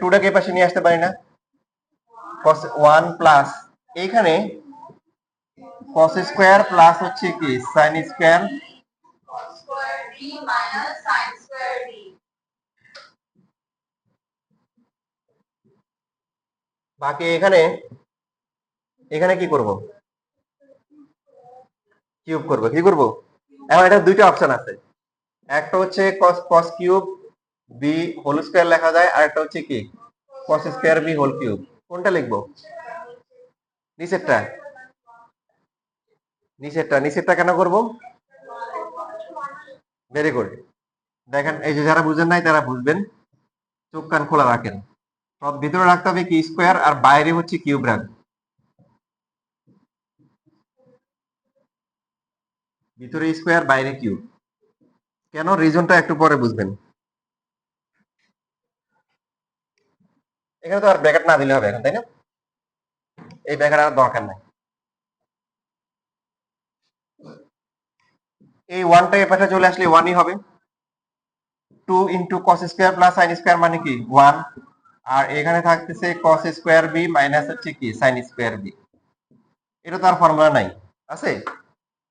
টুটাকে পাশে নিয়ে আসতে পারি না, কস 1 প্লাস এইখানে কস স্কোয়ার প্লাস হচ্ছে কি সাইন স্কোয়ার, বাকি এখানে এখানে কি করব, কিউব করব, কি করব। এখন এটা দুইটা অপশন আছে, একটা হচ্ছে cos cos cube B whole square লেখা যায়, আর একটা হচ্ছে কি cos square B whole cube. কোনটা লিখবো? নিচেরটা। নিচেরটা কেন করব? Very good. দেখেন এই যে যারা বুঝেন নাই তারা বুঝবেন, চোখ কান খোলা রাখেন। সব ভিতরে রাখতে হবে কি স্কোয়ার, আর বাইরে হচ্ছে কিউব রাখবে। ভিতরে স্কোয়ার বাইরে কিউব, কেন রিজনটা একটু পরে বুঝবেন। এখানে তো আর ব্র্যাকেট না দিলে হবে এখন, তাই না? এই ব্র্যাকেট আর দরকার নাই। এই ওয়ানটা এ পাশে চলে আসলে ওয়ানই হবে। 2 into cos square plus sine square মানে কি 1, আর এখানে থাকতেছে কস স্কোয়ার বি মাইনাস হচ্ছে কি সাইন স্কোয়ার বি। এটা তো আর ফর্মুলা নাই, আছে?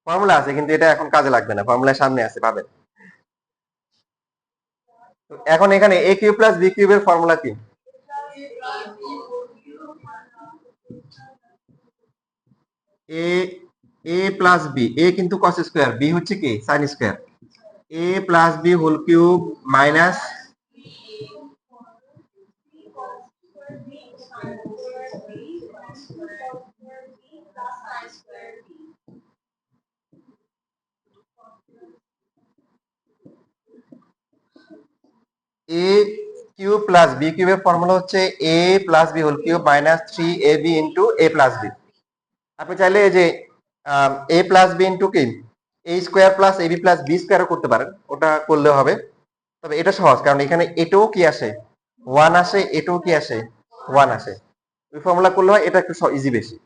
ফর্মুলা আছে কিন্তু এটা এখন কাজে লাগবে না, ফর্মুলা সামনে আছে পাবেন। এখন এখানে এ কিউব প্লাস বি কিউবের ফর্মুলা কি? এ এ প্লাস বি, এ কিন্তু কস স্কোয়ার, বি হচ্ছে কি sine square. A plus B whole cube minus A cube plus B কিউবের ফর্মুলা হচ্ছে A plus B whole cube minus 3ab into A plus B. আপনি চাইলে এই যে এ প্লাস বি ইন্টু কি A square plus AB plus B স্কোয়ারও করতে পারেন, ওটা করলে হবে। তবে এটা সহজ, কারণ এখানে এটাও কি আসে 1 আসে, এটাও কি আসে 1 আসে। ওই ফর্মুলা করলে হয়, এটা একটু ইজি বেশি।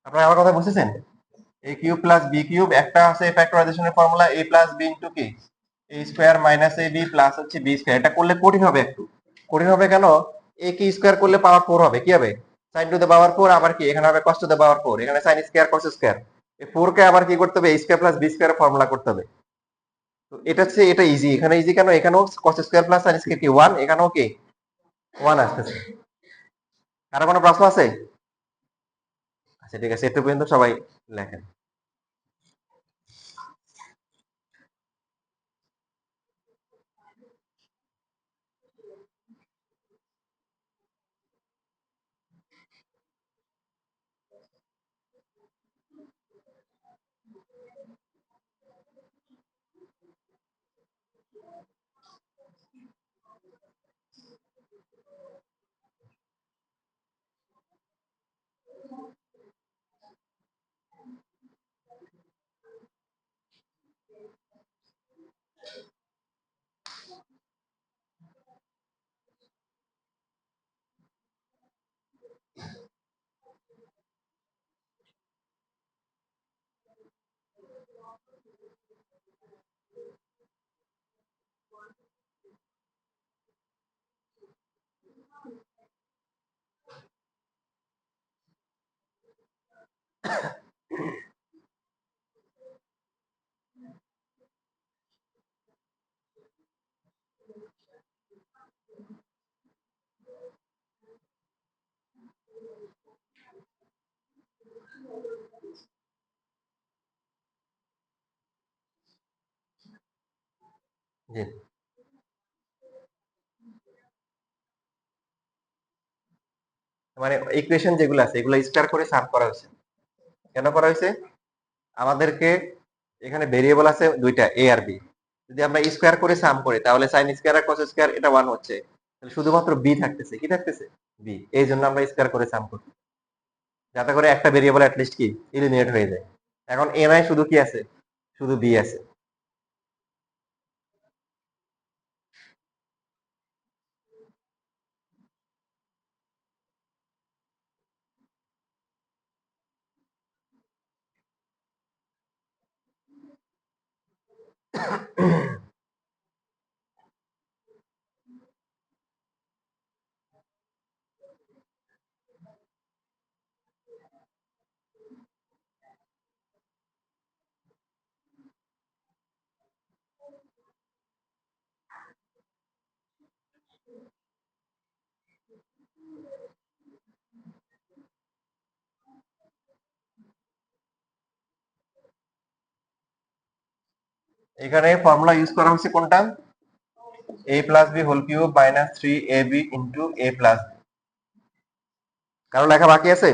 আপনারা আমার কথা বুঝতেছেন? এ কিউব প্লাস বি কিউব, একটা আছে ফ্যাক্টরাইজেশনের ফর্মুলা এ প্লাস বি ইন্টু কি A square minus A B plus হচ্ছে বি স্কোয়ার। এটা করলে কঠিন হবে একটু। কঠিন হবে কেন? এ কি স্কোয়ার করলে পাওয়ার 4 হবে, কি হবে সাইন টু দ্য পাওয়ার 4, আবার কি এখানে হবে কস টু দ্য পাওয়ার 4, এখানে সাইন স্কোয়ার কস স্কোয়ার। এই 4 কে আবার কি করতে হবে, A square plus B square formula করতে হবে। তো এটা হচ্ছে এটা ইজি, এখানে ইজি কেন, এখানেও cos square plus sine square কি 1, এখানেও কি 1 আসতেছে। কারো কোনো প্রশ্ন আছে? আচ্ছা ঠিক আছে, একটু পর্যন্ত সবাই লেখেন। জি, মানে ইকুয়েশন যেগুলো আছে এগুলো স্কয়ার করে সাম করা হয়েছে। কেন করা হয়েছে? আমাদেরকে এখানে ভেরিয়েবল আছে দুইটা এ আর বি, যদি আমরা স্কয়ার করে সাম করি তাহলে সাইন স্কয়ার আর কস স্কয়ার এটা 1 হচ্ছে, তাহলে শুধুমাত্র বি থাকতেছে, কি থাকতেছে বি। এই জন্য আমরা স্কয়ার করে সাম করি, যাতে করে একটা ভেরিয়েবল অ্যাট লিস্ট কি এলিমিনেট হয়ে যায়। এখন এ নাই, শুধু কি আছে, শুধু বি আছে। এখানে ফর্মুলা ইউজ করা হচ্ছে কোনটা? a plus B whole cube minus 3ab into a plus B. কারো লেখা বাকি আছে?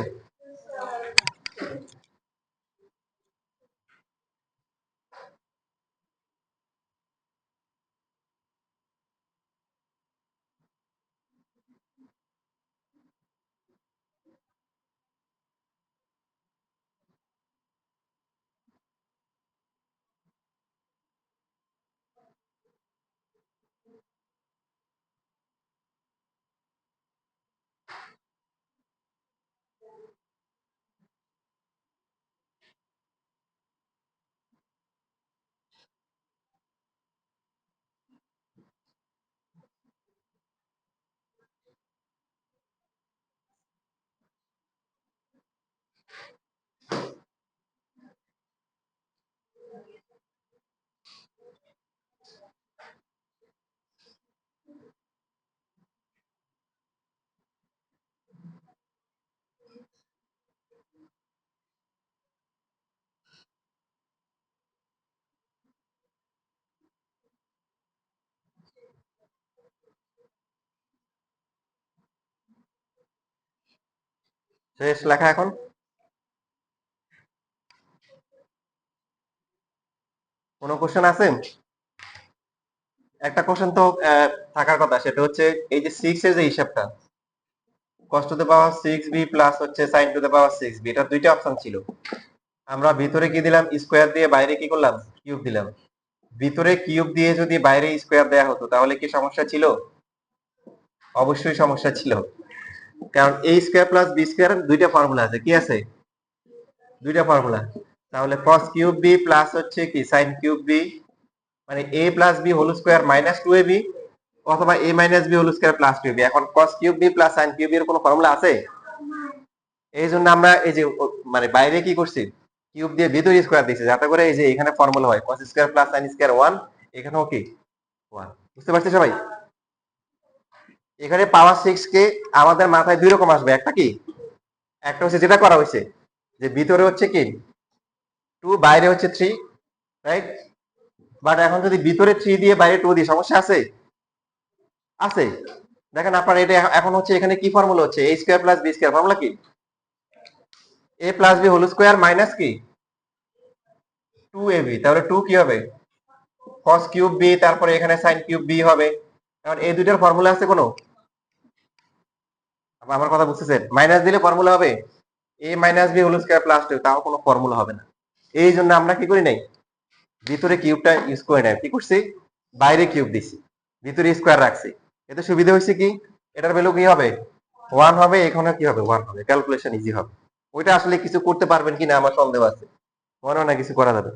শেষ লেখা এখন? কোনো কোশ্চেন আছে? একটা কোশ্চেন তো থাকার কথা, সেটা হচ্ছে এই যে 6 এর যে হিসাবটা, cos two the power 6b plus হচ্ছে sin two the power 6b, এটা দুইটা অপশন ছিল। আমরা ভিতরে কি দিলাম? স্কোয়ার দিয়ে, বাইরে কি করলাম? কিউব দিলাম। ভিতরে কিউব দিয়ে যদি বাইরে স্কোয়ার দেয়া হতো তাহলে কি সমস্যা ছিল? অবশ্যই সমস্যা ছিল, কারণ a square plus b square দুইটা ফর্মুলা আছে। কি আছে? দুইটা ফর্মুলা। তাহলে cos কিউব b প্লাস হচ্ছে কি sin কিউব b, মানে a plus b whole square minus 2ab, অথবা a minus b whole square plus 2ab। এখন cos cube b plus sin cube b এর কোনো ফর্মুলা আছে? এই জন্য আমরা এই যে মানে বাইরে কি করছি? কিউব দিয়ে ভিতরে স্কোয়ার দিয়েছি, যাতে করে এই যে এখানে ফর্মুলা হয় cos square plus sin square 1, এখানেও কি 1। বুঝতে পারছি সবাই? এখানে পাওয়ার 6 কে আমাদের মাথায় দুই রকম আসবে। একটা কি? একটা হচ্ছে যেটা করা হয়েছে, যে ভিতরে হচ্ছে কি 2, বাইরে হচ্ছে 3, রাইট? বাট এখন যদি ভিতরে 3 দিয়ে বাইরে 2 দিয়ে, সমস্যা আছে? আছে। দেখেন আপনার এটা এখন হচ্ছে এখানে কি ফর্মুলা হচ্ছে? a square plus b square, formula কি? a plus b whole square minus কি 2ab, তাহলে 2 কি হবে? cos কিউব b, তারপরে এখানে sin কিউব b হবে। কারণ এই দুইটার ফর্মুলা আছে কোনো? আমার কথা বুঝতেছেন? মাইনাস দিলে ফর্মুলা হবে a minus b whole square plus 2, তাও কোনো ফর্মুলা হবে না। এই জন্য আমরা কি করি নাই, ভিতরে কিউবটা ইউজ করে নাই, কি করছি? বাইরে কিউব দিছি, ভিতরে স্কয়ার রাখছি। এতে সুবিধা হয়েছে কি, এটার ভ্যালু কি হবে? 1 হবে, এখানে কি হবে? 1 হবে, ক্যালকুলেশন ইজি হবে। ওইটা আসলে কিছু করতে পারবেন কিনা আমার সন্দেহ আছে, মনে হয় না কিছু করা যাবে।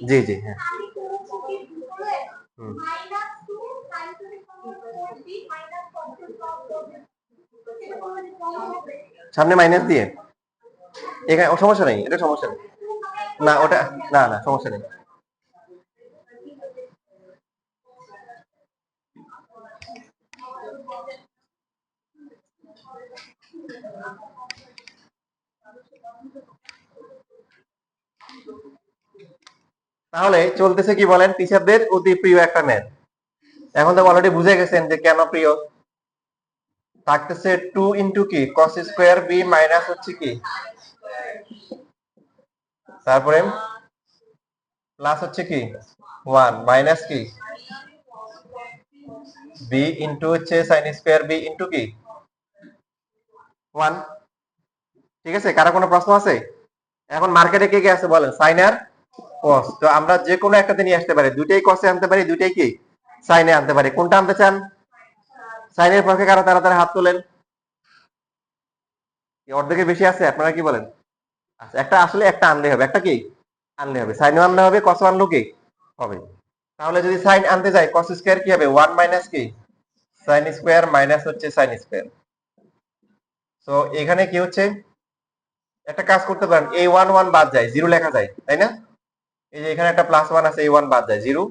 জি জি, হ্যাঁ। সামনে মাইনাস দিয়ে এখানে সমস্যা নেই, এটা সমস্যা নেই। না ওটা, না না সমস্যা নেই। তাহলে চলতেছে কি বলেন, টিচারদের অতি প্রিয় একটা ম্যাথ। এখন তো অলরেডি বুঝে গেছেন যে কেন প্রিয়। থাকতেছে 2 ইন্টু কি cos স্কয়ার b মাইনাস হচ্ছে কি, তারপরে প্লাস হচ্ছে কি 1 মাইনাস কি b ইন্টু হচ্ছে sin স্কয়ার b ইন্টু কি 1। ঠিক আছে, কারো কোনো প্রশ্ন আছে? এখন মার্কেটে কে কে আছে বলেন? সাইন আর cos। তো আমরা যে কোনো একটাতে নিয়ে আসতে পারি, দুইটাই cos-এ আনতে পারি, দুইটাই কি সাইনে আনতে পারি। কোনটা আনতে চান? সাইনের পক্ষে কারো তাড়াতাড়ি হাত তোলেন। অর্ধেকের বেশি আছে, আপনারা কি বলেন? আচ্ছা, একটা আসলে একটা আনলে হবে, একটা কি আনলে হবে, সাইনও আনলে হবে, cos-ও আনলেও কি হবে। তাহলে যদি সাইন আনতে যাই, cos স্কয়ার কি হবে? 1 মাইনাস কি sin স্কয়ার মাইনাস হচ্ছে sin স্কয়ার। তো এখানে কি হচ্ছে, একটা কাজ করতে পারেন, এই 1 1 বাদ যায়, 0 লেখা যায়, তাই না? এই যে এখানে একটা প্লাস ওয়ান আছে, এই ওয়ান বাদ যায়, জিরো।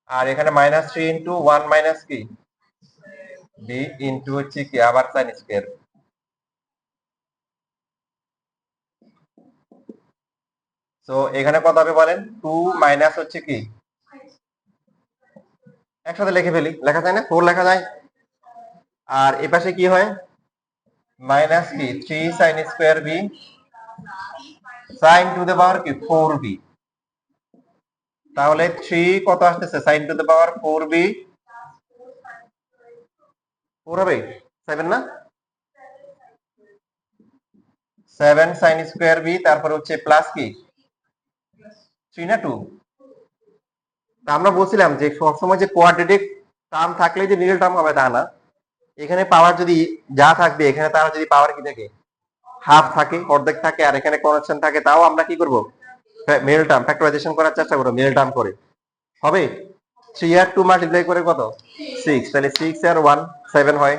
আর এখানে minus three into one minus কি বি ইন্টু হচ্ছে কি আবার সাইন স্কোয়ার। তো এখানে কত হবে বলেন, টু মাইনাস হচ্ছে কি, একসাথে লিখে ফেলি, লেখা যায় না, ফোর লেখা যায়। আর এ পাশে কি হয়, মাইনাস কি three sine square B sine to the power কি ফোর বি। তাহলে থ্রি কত আসতেছে, sine to the power four B, four হবে, সেভেন না, সেভেন সাইন স্কোয়ার বি, তারপর হচ্ছে প্লাস কি থ্রি না টু। আমরা বলছিলাম যে সবসময় যে কোয়াড্রেটিক টার্ম থাকলে যে মিডল টার্ম হবে তা না, এখানে পাওয়ার যদি যা থাকবে এখানে তার যদি পাওয়ার কি থাকে, হাফ থাকে, অর্ধেক থাকে, আর এখানে কনস্ট্যান্ট থাকে, তাও আমরা কি করব, মিডল টার্ম ফ্যাক্টরাইজেশন করার চেষ্টা করবো, মিডল টার্ম করে হবে। থ্রি আর টু মাল্টিপ্লাই করে কত, সিক্স, তাহলে সিক্স আর ওয়ান সেভেন হয়।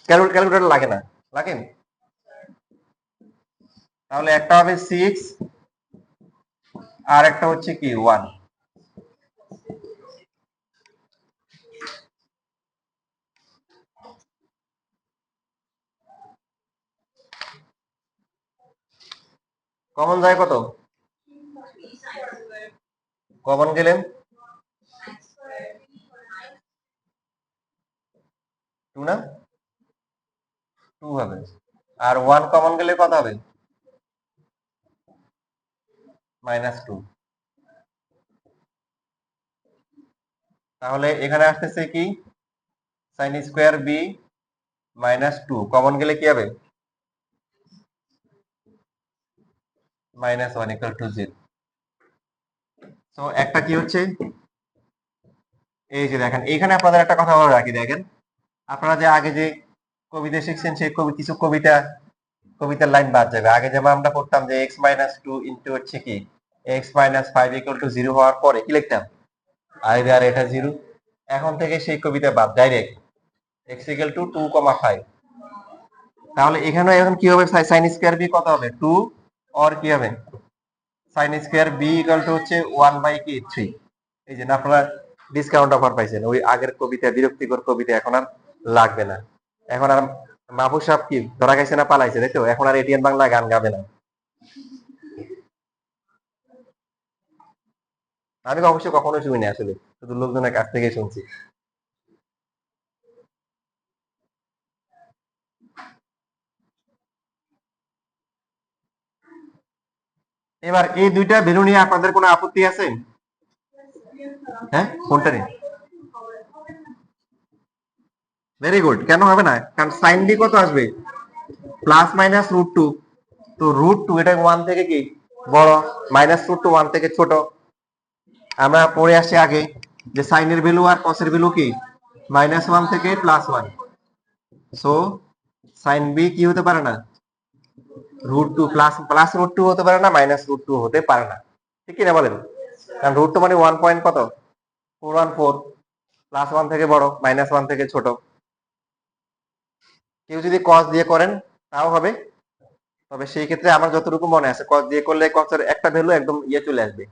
ক্যালকুলেটর লাগে না, লাগেন। তাহলে একটা হবে সিক্স আর একটা হচ্ছে কি ওয়ান। কমন যায় কত, কমন গেলেন টু না, টু হবে। আর ওয়ান কমন গেলে কত হবে, মাইনাস টু। তাহলে এখানে আসতেছে কি sine square B minus two, common গেলে কি হবে, minus one equal to zero. তো একটা কি হচ্ছে, এই যে দেখেন এইখানে আপনাদের একটা কথা বলে রাখি, দেখেন আপনারা যে আগে যে কবিতা শিখছেন সেই কিছু কবিতার লাইন বাদ যাবে। আগে যেমন আমরা পড়তাম যে এক্স মাইনাস টু ইন্টু হচ্ছে কি x minus five equal to zero হওয়ার পরে কি লিখতাম, আর এটা জিরো। এখন থেকে সেই কবিতা বাদ, direct X equal to two comma five. তাহলে এখানে এখন কি হবে, সাইন স্কোয়ার বি কত হবে, টু, আর কি হবে sine square B equal to হচ্ছে ওয়ান বাই কি থ্রি। এই যে না, আপনারা ডিসকাউন্ট অফার পাইছেন, ওই আগের কবিতা বিরক্তিকর কবিতা এখন আর লাগবে না। এখন আর মাহবুব সাহেব কি ধরা খাইছে না পালাইছে, তাই তো, এখন আর এটিএন বাংলা গান গাবে না। আমি অবশ্য কখনো শুনিনি আসলে, শুধু লোকজনের কাছ থেকে শুনছি। এবার এই দুইটা ভ্যালু নিয়ে আপনাদের কোনো আপত্তি আছে, হ্যাঁ কোনটা নিয়ে, ভেরি গুড, কেন হবে না, কারণ সাইন বি কত আসবে, প্লাস মাইনাস রুট টু। তো রুট টু এটা ওয়ান থেকে কি বড়, মাইনাস রুট টু ওয়ান থেকে ছোট। আমরা পড়ে আসছি আগে যে সাইনের ভ্যালু আর কসের ভ্যালু কি মাইনাস ওয়ান থেকে plus one. So sine B কি হতে পারে না, root two, plus plus root two হতে পারে না, মাইনাস রুট টু হতে পারে না, ঠিক কিনা বলেন। কারণ রুট টু মানে ওয়ান পয়েন্ট কত, four one four, plus one থেকে বড়, মাইনাস ওয়ান থেকে ছোট। কেউ যদি কস দিয়ে করেন তাও হবে, তবে সেই ক্ষেত্রে আমার যতটুকু মনে আছে কস দিয়ে করলে কসের একটা ভ্যালু একদম ইয়ে চলে আসবে,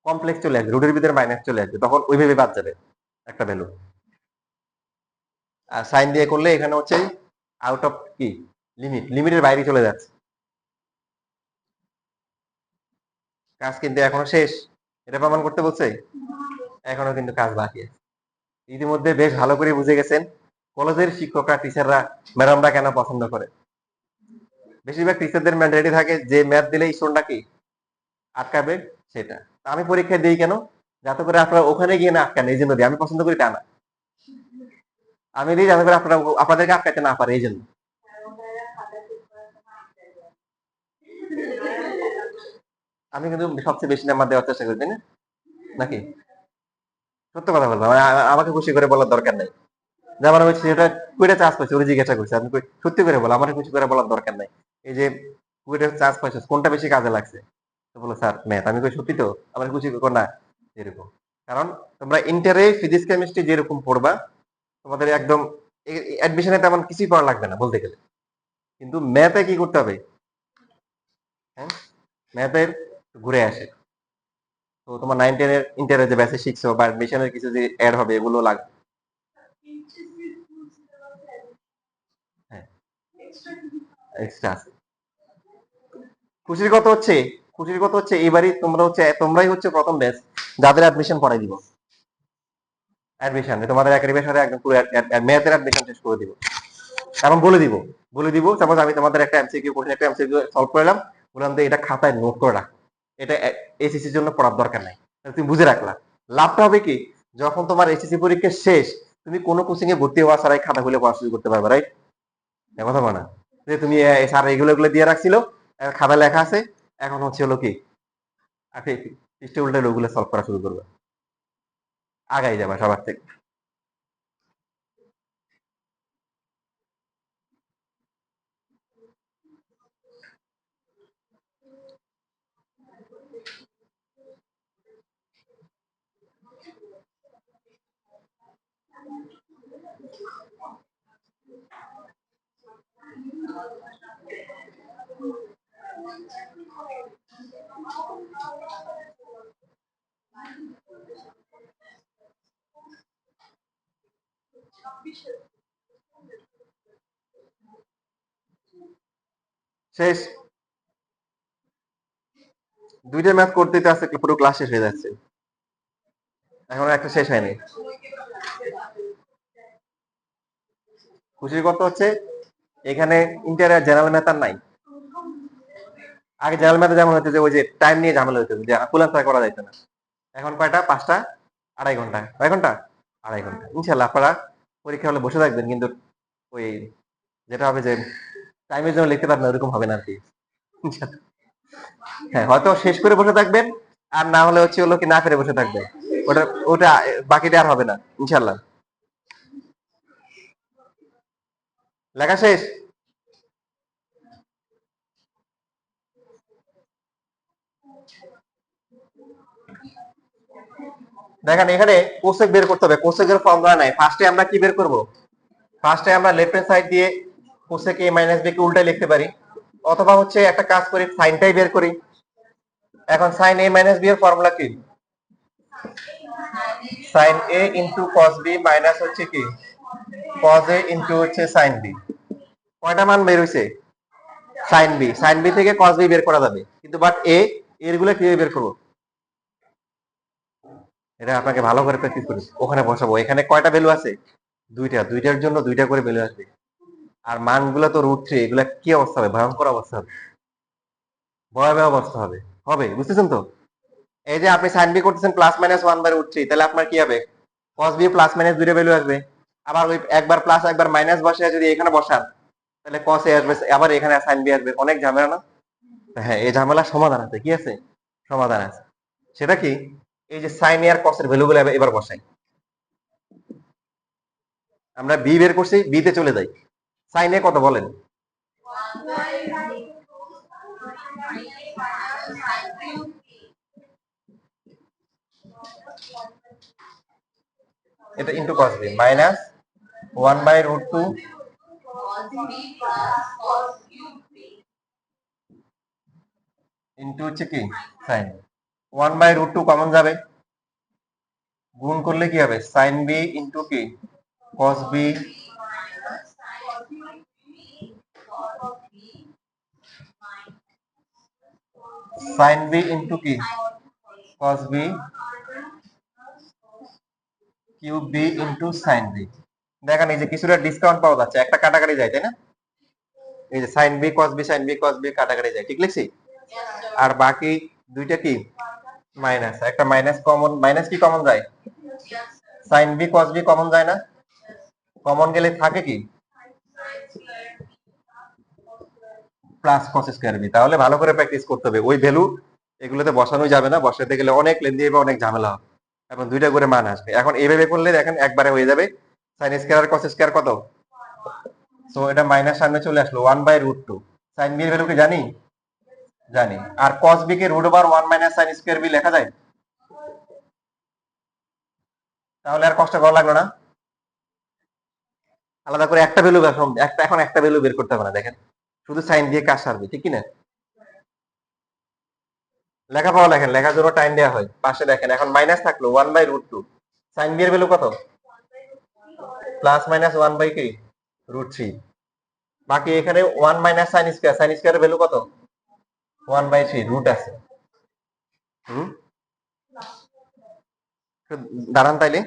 কমপ্লেক্স চলে আসবে, রুটের ভিতরে মাইনাস চলে আসবে, তখন ওইভাবে বাদ যাবে একটা ভ্যালু। আর সাইন দিয়ে করলে এখানে হচ্ছে আউট অফ কি লিমিটের বাইরে চলে যাচ্ছে। কাজ কিন্তু এখনো শেষ, এটা প্রমাণ করতে বলছে, এখনো কিন্তু কাজ বাকি আছে। ইতিমধ্যে বেশ ভালো করে বুঝে গেছেন কলেজের শিক্ষকরা, টিচাররা, ম্যাডামরা কেন পছন্দ করে। বেশিরভাগ টিচারদের মেন্টালিটি থাকে যে ম্যাথ দিলে স্টুডেন্টটা কি আটকাবে সেটা। আমি পরীক্ষায় দিই কেন, যাতে করে আপনারা ওখানে গিয়ে না আটকান, এই জন্য দিই। আমি পছন্দ করি তা না, আমি দিই যাতে করে আপনারা আপনাদেরকে আটকাতে না পারে, এই জন্য। আমি কিন্তু সবচেয়ে বেশি নাম্বার দেওয়ার চেষ্টা করি, তাই না, নাকি সত্য কথা বলবো, আমাকে খুশি করে বলার দরকার নাই। যেমন আমি সেটা কুয়েটে চান্স পাইছি, ওরা জিজ্ঞাসা করছে, আমি সত্যি করে বলো, আমার খুশি করে বলার দরকার নাই। এই যে কুয়েটে চান্স পাইছো, কোনটা বেশি কাজে লাগছে, তো বলো স্যার ম্যাথ। আমি কই সত্যি তো, আমার খুশি করো না, এরকম। কারণ তোমরা ইন্টারে ফিজিক্স কেমিস্ট্রি যেরকম পড়বা, তোমাদের একদম অ্যাডমিশনে তেমন কিছুই পড়া লাগবে না বলতে গেলে, কিন্তু ম্যাথে কি করতে হবে, হ্যাঁ ম্যাথের ঘুরে আসে। তো তোমার 9-10 এর ইন্টারের যে বেসিক শিখছো বা অ্যাডমিশনের কিছু যে অ্যাড হবে এগুলো লাগবে। হ্যাঁ, এক্সট্রা আছে। খুশির কথা হচ্ছে, খুশির কথা হচ্ছে এবারই তোমরাই হচ্ছে প্রথম ব্যাচ যাদের অ্যাডমিশন করাই দিব। অ্যাডমিশন তোমাদের একাডেমির সাথে একদম পুরো ম্যাথের অ্যাডমিশন শেষ করে দিব এবং বলে দিব সাপোজ আমি তোমাদের একটা এমসিকিউ কোশ্চেন একটা এমসিকিউ সলভ করলাম, বললাম যে এটা খাতায় নোট করে রাখো, এটা এসএসসির জন্য পড়ার দরকার নাই, তুমি বুঝে রাখলা। লাভটা হবে কি, যখন তোমার এসএসসি পরীক্ষা শেষ তুমি কোনো কোচিং এ ভর্তি হওয়া ছাড়াই খাতা খুলে পড়া শুরু করতে পারবে, রাইট? কথা বলে না যে তুমি স্যার এগুলো দিয়ে রাখছিল, খাতা লেখা আছে, এখন হচ্ছে হলো কি আপনি পৃষ্ঠে উল্টে ওগুলো সলভ করা শুরু করবে, আগাই যাবে সবার থেকে। শেষ, দুইটা ম্যাথ করতে আসছে পুরো ক্লাস শেষ হয়ে যাচ্ছে, এখন একটা শেষ হয়নি। খুশির কথা হচ্ছে এখানে ইন্টারিয়ার জেনারেল ম্যাথ আর নাই। আগে জেনারেল ম্যাথে যেমন হচ্ছে যে ওই যে টাইম নিয়ে ঝামেলা হতো, যে কুলান্সার করা যাইতো না, এখন কয়টা, 5টা, আড়াই ঘন্টা, কয় ঘন্টা, আড়াই ঘন্টা। ইনশাল্লাহ আপনারা পরীক্ষা হলে বসে থাকবেন, কিন্তু ওই যেটা হবে যে টাইমের জন্য লিখতে পারবেন ওরকম হবে না আর কি। ইনশাল্লাহ। হ্যাঁ, হয়তো শেষ করে বসে থাকবেন, আর না হলে হচ্ছে হলো কি না ফিরে বসে থাকবেন, ওটা ওটা বাকিটা আর হবে না ইনশাল্লাহ। লেখা শেষ। দেখেন এখানে কোসেক বের করতে হবে, কোসেকের ফর্মুলা নাই। ফার্স্টে আমরা কি বের করব, ফার্স্টে আমরা লেফট হ্যান্ড সাইড দিয়ে কোসেক এ মাইনাস বি কে উল্টাই লিখতে পারি, অথবা হচ্ছে একটা কাজ করি সাইনটাই বের করি। এখন সাইন এ মাইনাস বি এর ফর্মুলা কি, সাইন এ ইন্টু কস বি মাইনাস হচ্ছে কি কস এ ইন্টু হচ্ছে সাইন বি। কয়টা মান বের হইছে, সাইন বি, সাইন বি থেকে কস বি বের করা যাবে, কিন্তু বাট এ এর গুলো কিভাবে বের করবো, এটা আপনাকে ভালো করে প্র্যাকটিস করি। ওখানে বসাবো, এখানে কয়টা ভ্যালু আছে, দুইটা, দুইটার জন্য দুইটা করে ভ্যালু আসবে। আর মানগুলো তো √3, এগুলা কি অবস্থা হবে, ভয়ঙ্কর অবস্থা হবে, ভয়াবহ অবস্থা হবে, হবে বুঝতেছেন তো? এই যে আপনি সাইন বি করতেছেন প্লাস মাইনাস 1/√3, তাহলে আপনার কি হবে, কস বি প্লাস মাইনাস দুইটা ভ্যালু আসবে। আবার ওই একবার প্লাস একবার মাইনাস বসে যদি এখানে বসান, তাহলে কস এ আসবে, আবার এখানে সাইন বি আসবে, অনেক ঝামেলা না? হ্যাঁ, এই ঝামেলার সমাধান আছে, কি আছে, সমাধান আছে। সেটা কি, এই যে সাইন এ আর কস এর ভ্যালু গুলো এবার বসাই। আমরা বি বের করছি, বি তে চলে যাই। সাইন এ কত বলেন, এটা into cos B minus 1/√2 into হচ্ছে কি সাইন। 1/√2 কমন যাবে, গুণ করলে কি হবে, সাইন বি ইন্টু কি cos B, sine B into কি cos B cube B into sine B. দেখেন এই যে কিছুটা ডিসকাউন্ট পাওয়া যাচ্ছে, একটা কাটাকাটি যায়, তাই না? এই যে sine B cos B, sine B cos B কাটাকাটি যায়, ঠিক লিখছি? আর বাকি দুইটা কি মাইনাস, একটা মাইনাস কমন, মাইনাস কি কমন যায়, sine B cos B common যায় না? কমন গেলে থাকে কি প্লাস কস স্কয়ার বি। তাহলে ভালো করে প্র্যাকটিস করতে হবে, ওই ভ্যালু এগুলোতে বসানো যাবে না, বসাতে গেলে অনেক লেন্দি হবে, অনেক ঝামেলা হবে, এবং দুইটা করে মান আসবে। এখন এইভাবে করলে দেখেন একবারে হয়ে যাবে, সাইন স্কয়ার আর কস স্কয়ার কত, তো এটা মাইনাস সামনে চলে আসলো 1/√2। সাইন বি এর ভ্যালু কি জানি, জানি। আর কস বি কে √1 মাইনাস সাইন স্কয়ার বি লেখা যায়, তাহলে আর কষ্ট করা লাগলো না। আলাদা করে একটা ভ্যালু একটা, এখন একটা ভ্যালু বের করতে হবে না, দেখেন শুধু সাইন দিয়ে কাজ সারবে, ঠিক কি না? লেখাপড়া লেখেন, লেখার জন্য টাইম দেওয়া হয়। পাশে দেখেন এখন মাইনাস থাকলো 1/√2, সাইন বি এর ভ্যালু কত? প্লাস মাইনাস 1 বাই কি √3। বাকি এখানে 1 মাইনাস সাইন স্কয়ার, সাইন স্কয়ারের ভ্যালু কত? 1/3 রুট আছে। হুম, দাঁড়ান তাইলে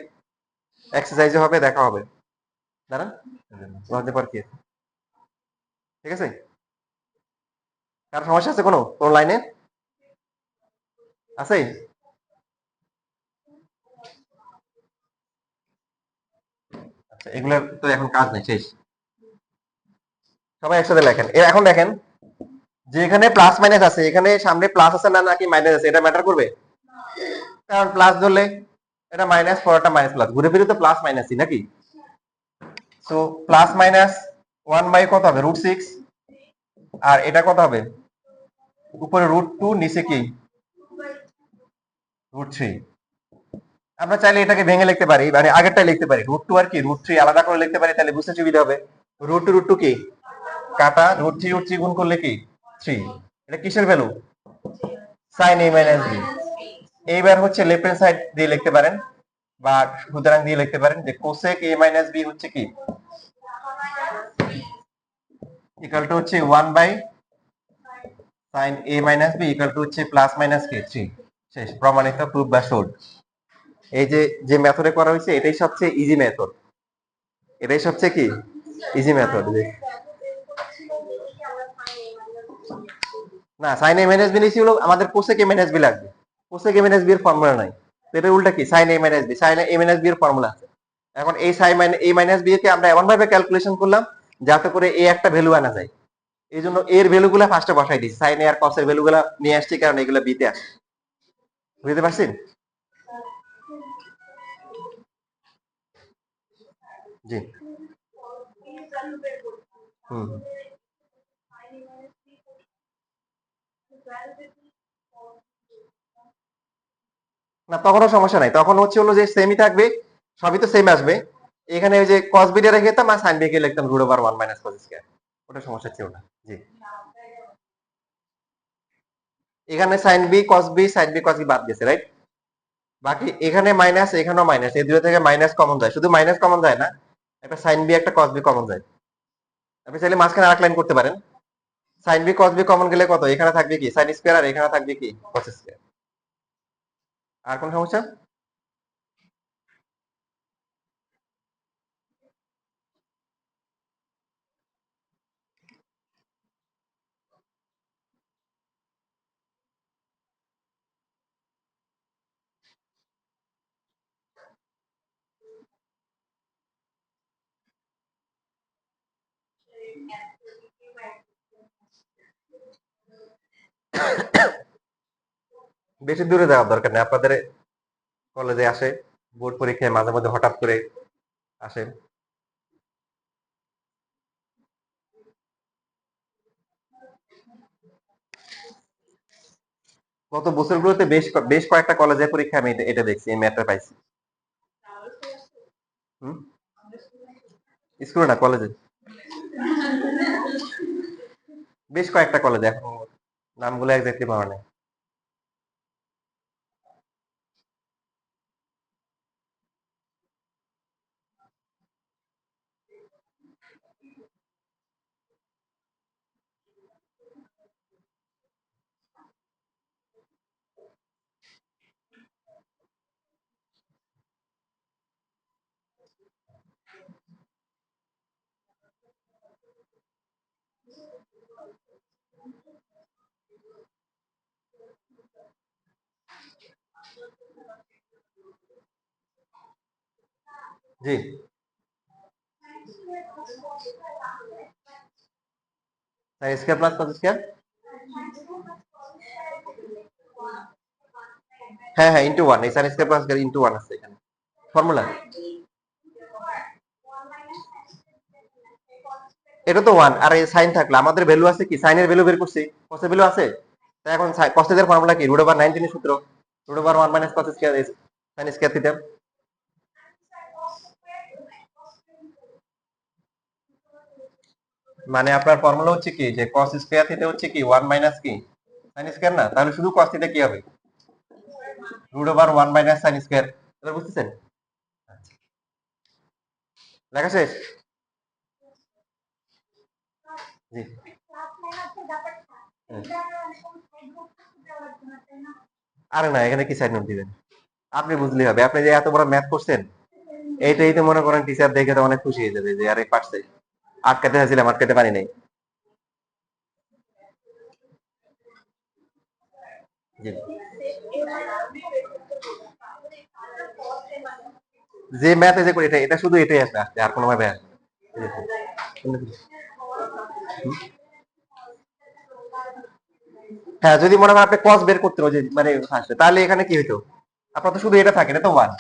এক্সারসাইজে হবে, দেখা হবে। দাঁড়ান, বুঝতে পারছি। ঠিক আছে, কার সমস্যা আছে কোনো কোন লাইনে আছে? আচ্ছা, এগুলো তো এখন কাজ নেই, শেষ। সবাই একসাথে লেখেন। এখন দেখেন যে এখানে প্লাস মাইনাস আছে, এখানে সামনে প্লাস আছে না নাকি মাইনাস আছে, এটা ম্যাটার করবে? কারণ প্লাস ধরলে এটা মাইনাস, পরেরটা মাইনাস প্লাস, ঘুরে ফিরে তো প্লাস মাইনাসই নাকি। সো প্লাস মাইনাস 1 বাই কত হবে? √6। আর এটা কত হবে? উপরে √2, নিচে কি √3। আমরা চাইলে এটাকে ভেঙে লিখতে পারি, মানে আগেরটাই লিখতে পারি, √2 আর কি √3 আলাদা করে লিখতে পারি, তাহলে বুঝতে সুবিধা হবে। √2 কি কাটা, √3 গুণ করলে কি 3। এটা কিসের value? Sine a minus B. এইবার হচ্ছে লেফট হ্যান্ড সাইড দিয়ে লিখতে পারেন বা সুতরাং দিয়ে লিখতে পারেন যে কোসেক a মাইনাস বি হচ্ছে কি ইকুয়াল টু হচ্ছে 1 by sine a minus B equal to হচ্ছে প্লাস মাইনাস কি 3। শেষ, প্রমাণিত, প্রুফ বা শোড। এই যে যে মেথডে করা হয়েছে এটাই সবচেয়ে ইজি মেথড, এটাই সবচেয়ে কি ইজি মেথড। না, সাইন এ মাইনাস বি নিচে হলো আমাদের কোসেক এ মাইনাস বি লাগবে, কোসেক এ মাইনাস বি এর ফর্মুলা নাই, তো এটা উল্টা কি সাইন এ মাইনাস বি, সাইন এ মাইনাস বি এর ফর্মুলা আছে। এখন এই সাইন এ মাইনাস বি কে আমরা এমন ভাবে ক্যালকুলেশন করলাম যাতে করে এ একটা ভ্যালু আনা যায়, এই জন্য এর ভ্যালু গুলা ফার্স্টে বসাই দিচ্ছি, সাইন এ আর কস এর ভ্যালু গুলা নিয়ে আসছি কারণ এগুলা বিতে আসে। বুঝতে পারছেন? জি। হুম। না, তখনও সমস্যা নাই, তখন হচ্ছে হলো যে সেমই থাকবে, সবই তো সেম আসবে। এখানে ওই যে কস বিটা রেখে দিতাম আর সাইন বি কে লিখতাম √1 মাইনাস কস স্কয়ার, ওটা সমস্যা ছিল না। জি, এখানে sine B cos B, sine B cos B বাদ গেছে, রাইট। বাকি এখানে মাইনাস, এখানেও মাইনাস, এই দুটো থেকে মাইনাস কমন যায়, শুধু মাইনাস কমন যায় না, একটা সাইন বি একটা কস বি কমন যায়। আপনি চাইলে মাঝখানে আরেক লাইন করতে পারেন, sine B cos B common গেলে কত, এখানে থাকবে কি সাইন স্কয়ার আর এখানে থাকবে কি কস স্কয়ার। আর কোন সমস্যা? বেশি দূরে যাওয়ার দরকার নেই, আপনাদের কলেজে আসে, বোর্ড পরীক্ষায় মাঝে মধ্যে হঠাৎ করে আসে। গত বছরগুলোতে বেশ বেশ কয়েকটা কলেজের পরীক্ষা আমি এটা দেখছি, এই ম্যাথটা পাইছি। হুম, স্কুলে না, কলেজে, বেশ কয়েকটা কলেজে, এখন নামগুলো একজাক্টলি পাওয়া নেই। জি, sine square plus cos square, হ্যাঁ হ্যাঁ ইনটু 1, এই সাইন স্কয়ার প্লাস ইনটু 1 আছে এখানে ফর্মুলা। এটা তো 1, আর এই সাইন থাকলে আমাদের ভ্যালু আছে কি, সাইনের ভ্যালু বের করছি, কসের ভ্যালু আছে, তাই এখন কসের ফর্মুলা কি √9 সূত্র, √1 minus cos square sine square theta. মানে আপনার ফর্মুলা হচ্ছে কি যে কস স্কয়ার থিটা হচ্ছে কি 1 মাইনাস কি সাইন স্কয়ার না, তাহলে শুধু cos থিটা কি হবে, √1 মাইনাস সাইন স্কয়ার। এবার বুঝতেছেন? লেখা শেষ? জি। আরে না, এখানে কি সাইড নোট দিবেন, আপনি বুঝলেই হবে। আপনি যে এত বড় ম্যাথ করছেন, এইটাই তো মনে করেন টিচার দেখে তো অনেক খুশি হয়ে যাবে যে আরে পারছে, আটকাতে চাইছিলাম আটকাতে পারি নাই। জি। যে ম্যাথ যে করি এটা শুধু এটাই আসবে, আর কোনো ভাবে আসবে না। হ্যাঁ, যদি মনে করেন আপনি cos বের করতে যে মানে আসবে, তাহলে এখানে কি হইতো, আপনার তো শুধু এটা থাকে, এটা তো 1,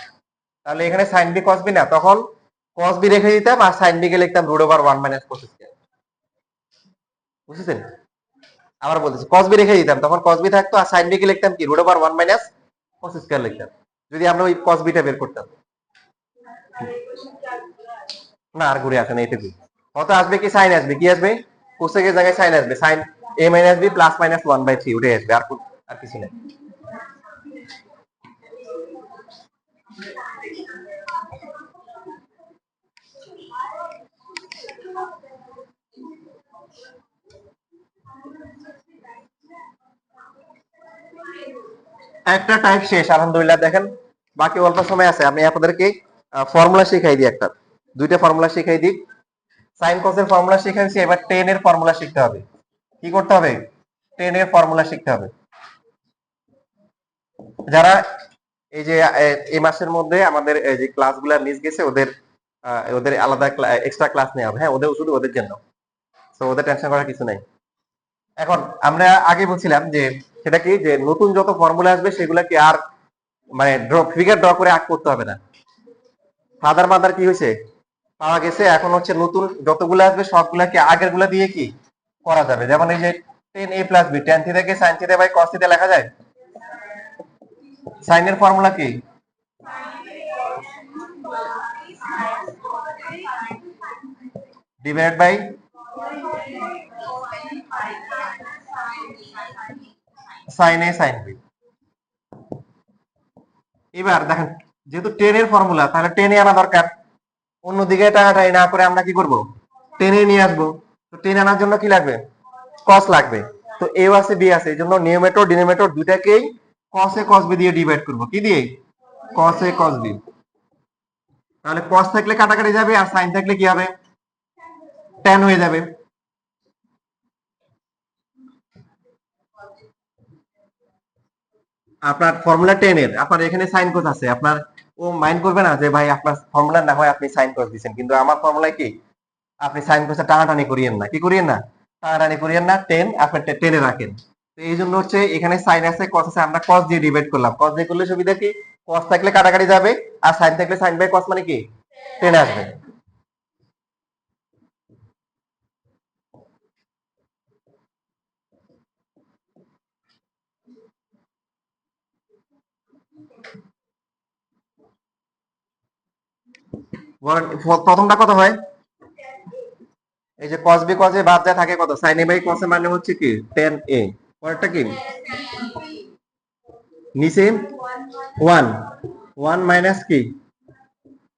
তাহলে এখানে sin b cos b না, তখন cos b রেখে দিতাম আর sin b কে লিখতাম √1 মাইনাস cos স্কয়ার। বুঝছেন? আবার বলতেছি, cos b রেখে দিতাম, তখন cos b থাকতো, আর sin b কে লিখতাম কি √1 মাইনাস cos স্কয়ার লিখতাম, যদি আমরা ওই cos b টা বের করতাম। না, আর ঘুরে আসে না, এইটুকুই। কত আসবে, কি সাইন আসবে, কি আসবে, কোসেকের জায়গায় সাইন আসবে, sine a minus b plus minus 1/3 উঠে আসবে, আর কিছু নেই। একটা টাইপ শেষ আলহামদুলিল্লাহ। দেখেন বাকি অল্প সময় আছে, আমি আপনাদেরকে ফর্মুলা শিখাই দিই, একটা দুইটা ফর্মুলা শিখাই দিই। সাইন কসের ফর্মুলা শিখাইছি, এবার টেন এর ফর্মুলা শিখতে হবে। কি করতে হবে, টেন এর ফর্মুলা শিখতে হবে। যারা এই যে এই মাসের মধ্যে আমাদের এই যে ক্লাসগুলো মিস গেছে, ওদের ওদের আলাদা এক্সট্রা ক্লাস নেওয়া হবে। হ্যাঁ, ওদের শুধু ওদের জন্য, তো ওদের টেনশন করার কিছু নাই। এখন আমরা আগে বলছিলাম যে সেটা কি, যে নতুন যত ফর্মুলা আসবে সেগুলা কি আর মানে ফিগার ড্র করে আঁক করতে হবে না। ফাদার মাদার কি হয়েছে, পাওয়া গেছে। এখন হচ্ছে নতুন যতগুলো আসবে সবগুলাকে আগের গুলা দিয়ে কি করা যাবে। যেমন এই যে tan A plus B, tan থিটাকে sine theta by cos theta লেখা যায়। সাইনের ফর্মুলা কি, divide by sine A sine B. এবার দেখেন, যেহেতু টেন এর ফর্মুলা, তাহলে টেনে আনা দরকার। অন্যদিকে টানাটানি না করে আমরা কি করব, টেনে নিয়ে আসবো। তো টেনে আনার জন্য কি লাগবে, কস লাগবে। তো এ আছে বি আছে, এই জন্য নিউমেটর ডিনোমিনেটর দুটাকেই কস এ কস বি দিয়ে ডিভাইড করব। কি দিয়ে, কস এ কস বি। তাহলে কস থাকলে কাটাকাটি যাবে, আর সাইন থাকলে কি হবে, ট্যান হয়ে যাবে। আপনার ফর্মুলা 10 এর আপনার এখানে সাইন কস আছে, আপনার ও মাইন্ড করবে না যে ভাই আপনার ফর্মুলা না হয় আপনি সাইন কস দিবেন, কিন্তু আমার ফর্মুলায় কি আপনি সাইন কসে টানাটানি করিয়েন না। কি করিয়েন না, টানাটানি করিয়েন না, 10 আপনি 10 এ রাখেন। তো এই জন্য হচ্ছে এখানে সাইন আছে কস আছে, আমরা কস দিয়ে ডিভাইড করলাম। কস দিয়ে করলে সুবিধা কি, কস থাকলে কাটাকাটি যাবে, আর সাইন থাকলে সাইন বাই কস মানে কি 10 আসবে। প্রথমটা কত হয়, এই যে cos b cos a বাদ যায় থাকে কত, sin a by cos a মানে হচ্ছে কি tan a। পরেরটা কি, নিচে 1 1 মাইনাস কি,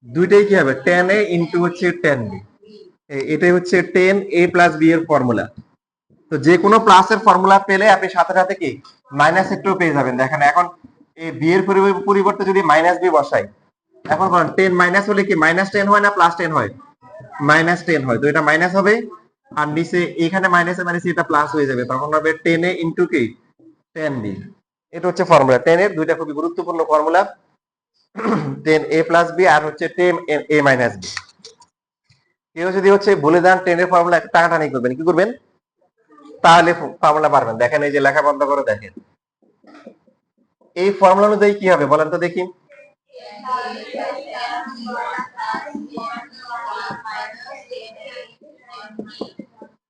দুইটাই কি হবে tan a ইনটু হচ্ছে tan b। এটাই হচ্ছে tan a প্লাস b এর ফর্মুলা। তো যে কোনো প্লাসের ফর্মুলা পেলে আপনি সাথে সাথে কি মাইনাস একটু পেয়ে যাবেন। দেখেন এখন এই b এর পরিবর্তে যদি মাইনাস b বসাই, এখন বলেন 10 মাইনাস হলে কি মাইনাস 10 হয় না প্লাস 10 হয়, মাইনাস 10 হয়। তো এটা মাইনাস হবে, আর নিচে এখানে মাইনাসে মাইনাসে এটা প্লাস হয়ে যাবে, তখন হবে 10 a ইনটু কি 10 b। এটা হচ্ছে ফর্মুলা 10 এর দুইটা খুবই গুরুত্বপূর্ণ ফর্মুলা, 10 a প্লাস b আর হচ্ছে 10 a মাইনাস b। কেউ যদি হচ্ছে ভুলে যান 10 এর ফর্মুলা একটা টানাটানি করবেন, কি করবেন, তাহলে ফর্মুলা পারবেন। দেখেন এই যে লেখা বন্ধ করে দেখেন, এই ফর্মুলা অনুযায়ী কি হবে বলেন তো দেখি।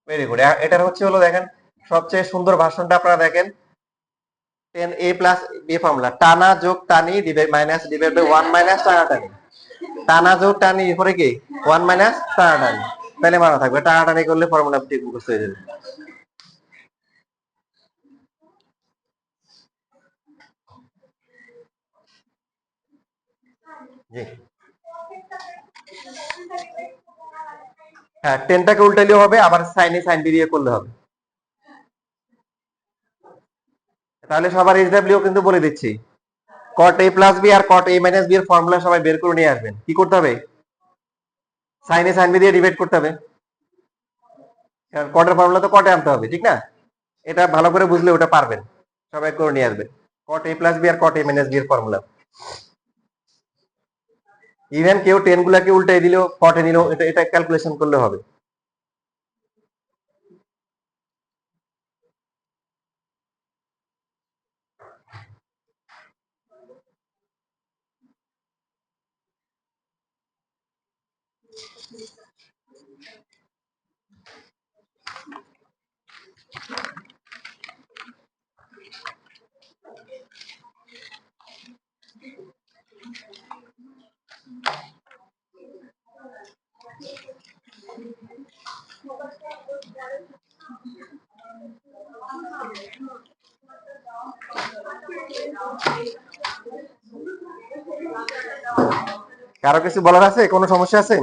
Very good. এটার হচ্ছে হলো দেখেন সবচেয়ে সুন্দর ভাষণটা আপনারা দেখেন, 10 a প্লাস b ফর্মুলা, টানা যোগ টানি divide minus divide by 1 minus টানা টানি। টানা যোগ টানি এরপরে কি 1 মাইনাস টানা টানি, তাহলে মানা থাকবে। টানা টানি করলে ফর্মুলা ঠিক মুখস্থ হয়ে যাবে। জি হ্যাঁ, 10টাকে উল্টাইলেও হবে, আবার সাইনে সাইন বি দিয়ে করলে হবে। তাহলে সবার এইচডব্লিউ কিন্তু বলে দিচ্ছি, কট এ প্লাস বি আর কট এ মাইনাস বি এর ফর্মুলা সবাই বের করে নিয়ে আসবেন। কি করতে হবে? সাইনে সাইন বি দিয়ে ডিভাইড করতে হবে, কারণ কটের ফর্মুলা তো কটে আনতে হবে, ঠিক না? এটা ভালো করে বুঝলে ওটা পারবেন, সবাই করে নিয়ে আসবেন। কট এ প্লাস বি আর কট এ মাইনাস বি এর ফর্মুলা। ইভেন কেউ 10 গুলাকে উল্টাই দিলেও কটে নিলেও এটা এটা ক্যালকুলেশন করলে হবে। কারো কিছু বলার আছে? কোনো সমস্যা আছে?